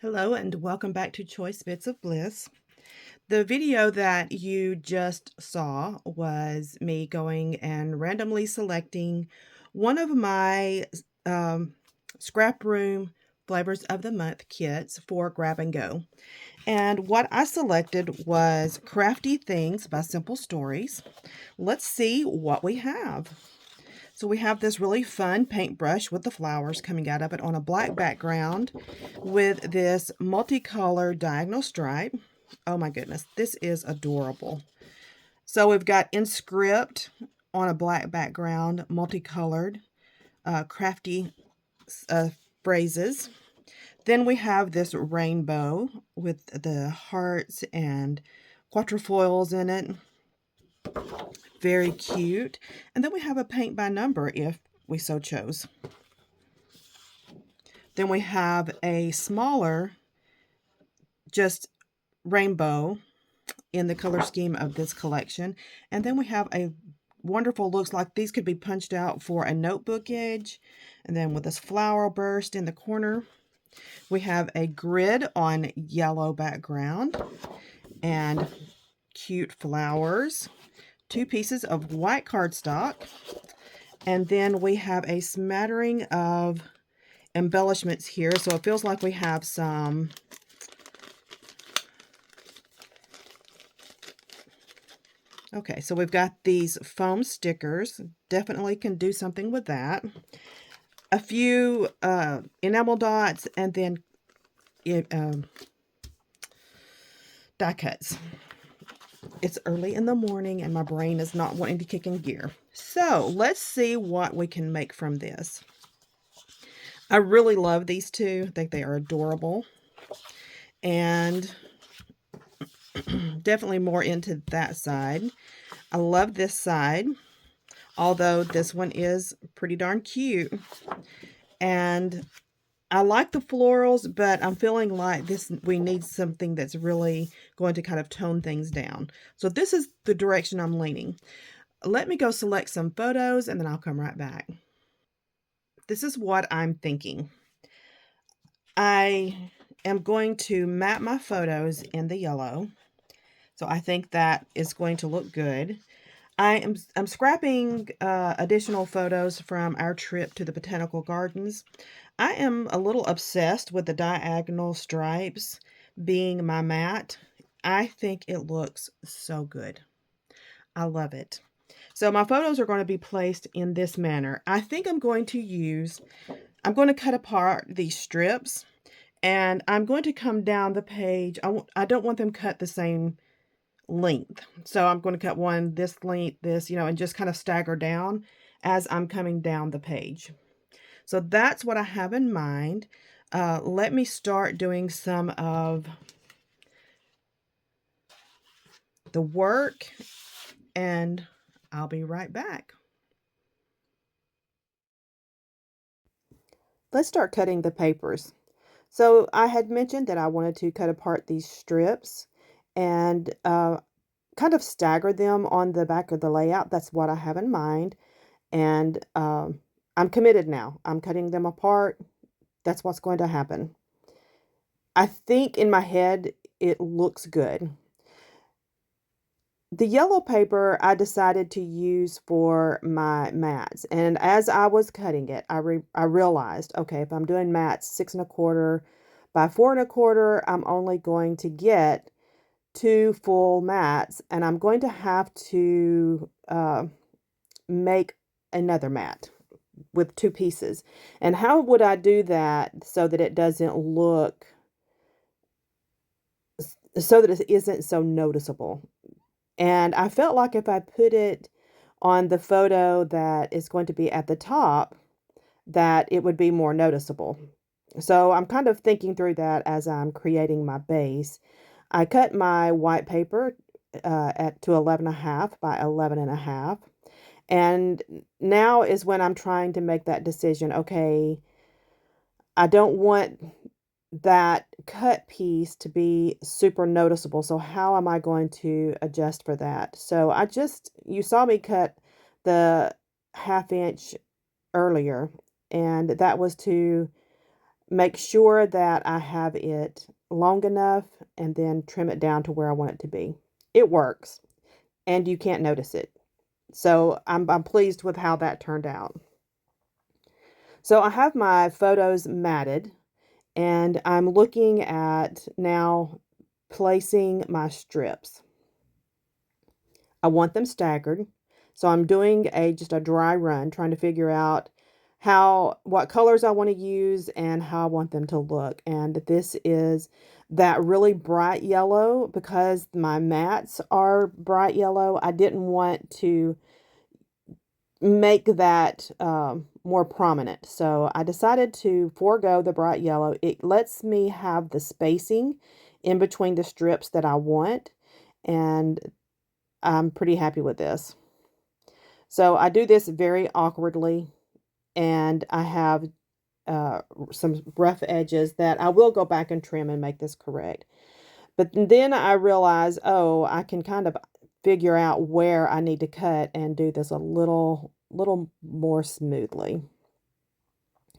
Hello and welcome back to Choice Bits of Bliss. The video that you just saw was me going and randomly selecting one of my um, Scrap Room Flavors of the Month kits for Grab and Go. And what I selected was Crafty Things by Simple Stories. Let's see what we have. So we have this really fun paintbrush with the flowers coming out of it on a black background with this multicolored diagonal stripe. Oh my goodness, this is adorable. So we've got Inscript on a black background, multicolored, crafty phrases. Then we have this rainbow with the hearts and quatrefoils in it. Very cute. And then we have a paint by number if we so chose. Then we have a smaller, just rainbow in the color scheme of this collection. And then we have a wonderful, looks like these could be punched out for a notebook edge. And then with this flower burst in the corner, we have a grid on yellow background and cute flowers. 2 pieces of white cardstock. And then we have a smattering of embellishments here. So it feels like we have some okay, so we've got these foam stickers. Definitely can do something with that. A few enamel dots and then die cuts. It's early in the morning and my brain is not wanting to kick in gear. So let's see what we can make from this. I really love these two. I think they are adorable. And definitely more into that side. I love this side, although this one is pretty darn cute. And I like the florals, but I'm feeling like we need something that's really going to kind of tone things down. So this is the direction I'm leaning. Let me go select some photos and then I'll come right back. This is what I'm thinking. I am going to map my photos in the yellow. So I think that is going to look good. I'm scrapping additional photos from our trip to the Botanical Gardens. I am a little obsessed with the diagonal stripes being my mat. I think it looks so good. I love it. So my photos are going to be placed in this manner. I think I'm going to cut apart these strips and I'm going to come down the page. I don't want them cut the same length. So I'm going to cut one this length, this, and just kind of stagger down as I'm coming down the page. So that's what I have in mind. Let me start doing some of the work and I'll be right back. Let's start cutting the papers. So I had mentioned that I wanted to cut apart these strips and kind of stagger them on the back of the layout. That's what I have in mind. And I'm committed now. I'm cutting them apart. That's what's going to happen. I think in my head it looks good. The yellow paper I decided to use for my mats. And as I was cutting it, I realized, okay, if I'm doing mats 6 1/4 by 4 1/4, I'm only going to get 2 full mats. And I'm going to have to make another mat with 2 pieces. And how would I do that so that it doesn't look, so that it isn't so noticeable? And I felt like if I put it on the photo that is going to be at the top, that it would be more noticeable. So I'm kind of thinking through that as I'm creating my base. I cut my white paper to 11.5 by 11.5. And now is when I'm trying to make that decision. Okay, I don't want that cut piece to be super noticeable. So how am I going to adjust for that? So you saw me cut the 1/2 inch earlier, and that was to make sure that I have it long enough and then trim it down to where I want it to be. It works, and you can't notice it. So I'm pleased with how that turned out. So I have my photos matted, and I'm looking at now placing my strips. I want them staggered. So I'm doing just a dry run, trying to figure out what colors I want to use and how I want them to look. And this is that really bright yellow because my mats are bright yellow. I didn't want to make that more prominent. So I decided to forego the bright yellow. It lets me have the spacing in between the strips that I want, and I'm pretty happy with this. So I do this very awkwardly, and I have some rough edges that I will go back and trim and make this correct. But then I realize, oh, I can kind of figure out where I need to cut and do this a little more smoothly.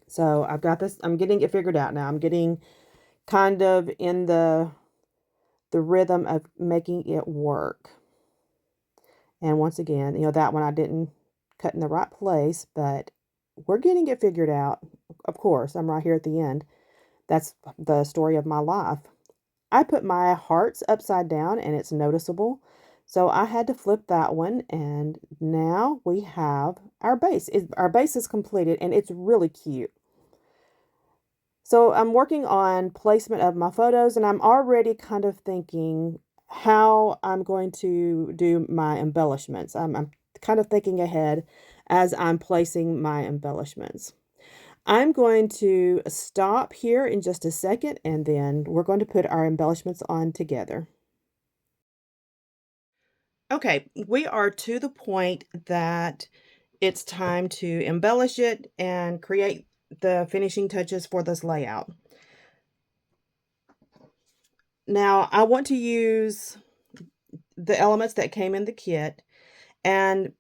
So I've got this, I'm getting it figured out now. I'm getting kind of in the rhythm of making it work. And once again, that one I didn't cut in the right place, but we're getting it figured out. Of course, I'm right here at the end. That's the story of my life. I put my hearts upside down and it's noticeable. So I had to flip that one, and now we have our base. Our base is completed and it's really cute. So I'm working on placement of my photos, and I'm already kind of thinking how I'm going to do my embellishments. I'm kind of thinking ahead as I'm placing my embellishments. I'm going to stop here in just a second, and then we're going to put our embellishments on together. Okay, we are to the point that it's time to embellish it and create the finishing touches for this layout. Now, I want to use the elements that came in the kit and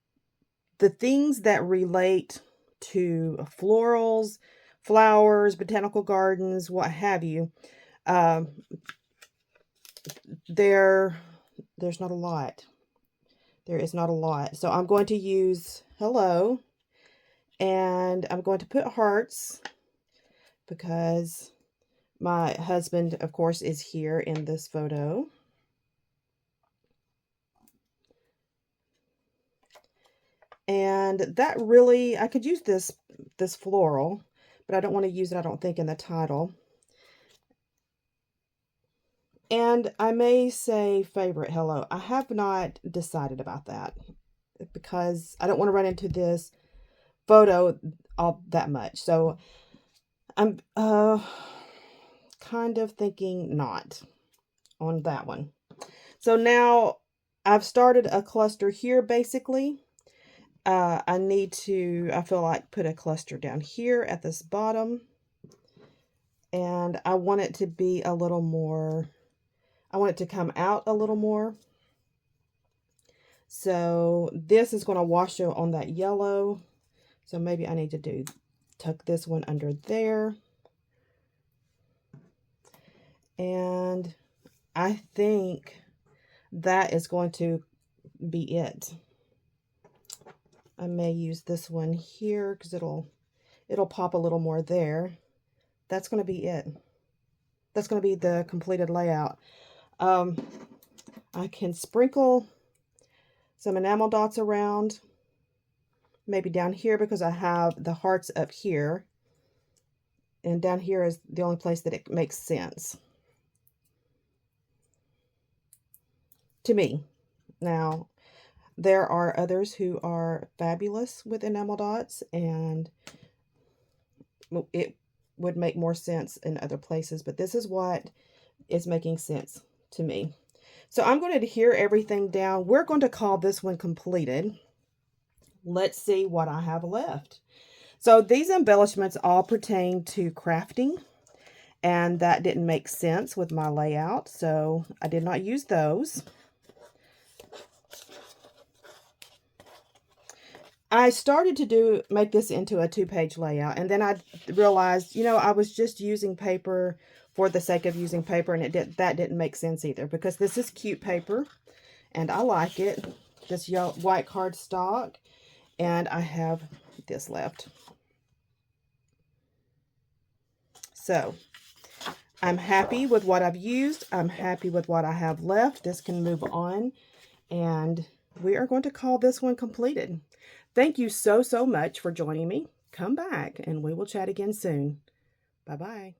the things that relate to florals, flowers, botanical gardens, what have you. Um, there's not a lot. There is not a lot. So I'm going to use hello, and I'm going to put hearts because my husband, of course, is here in this photo. And that really, I could use this floral, but I don't want to use it, I don't think, in the title. And I may say favorite hello. I have not decided about that because I don't want to run into this photo all that much. So I'm kind of thinking not on that one. So now I've started a cluster here basically. I feel like put a cluster down here at this bottom. And I want it to be a little more, I want it to come out a little more. So this is going to wash out on that yellow. So maybe I need to tuck this one under there. And I think that is going to be it. I may use this one here because it'll pop a little more there. That's going to be it. That's going to be the completed layout. I can sprinkle some enamel dots around, maybe down here because I have the hearts up here. And down here is the only place that it makes sense to me. Now, there are others who are fabulous with enamel dots, and it would make more sense in other places, but this is what is making sense to me. So I'm going to adhere everything down. We're going to call this one completed. Let's see what I have left. So these embellishments all pertain to crafting, and that didn't make sense with my layout, so I did not use those. I started to make this into a 2-page layout, and then I realized, I was just using paper for the sake of using paper, and that didn't make sense either, because this is cute paper, and I like it. This white cardstock, and I have this left. So I'm happy with what I've used. I'm happy with what I have left. This can move on, and we are going to call this one completed. Thank you so much for joining me. Come back and we will chat again soon. Bye-bye.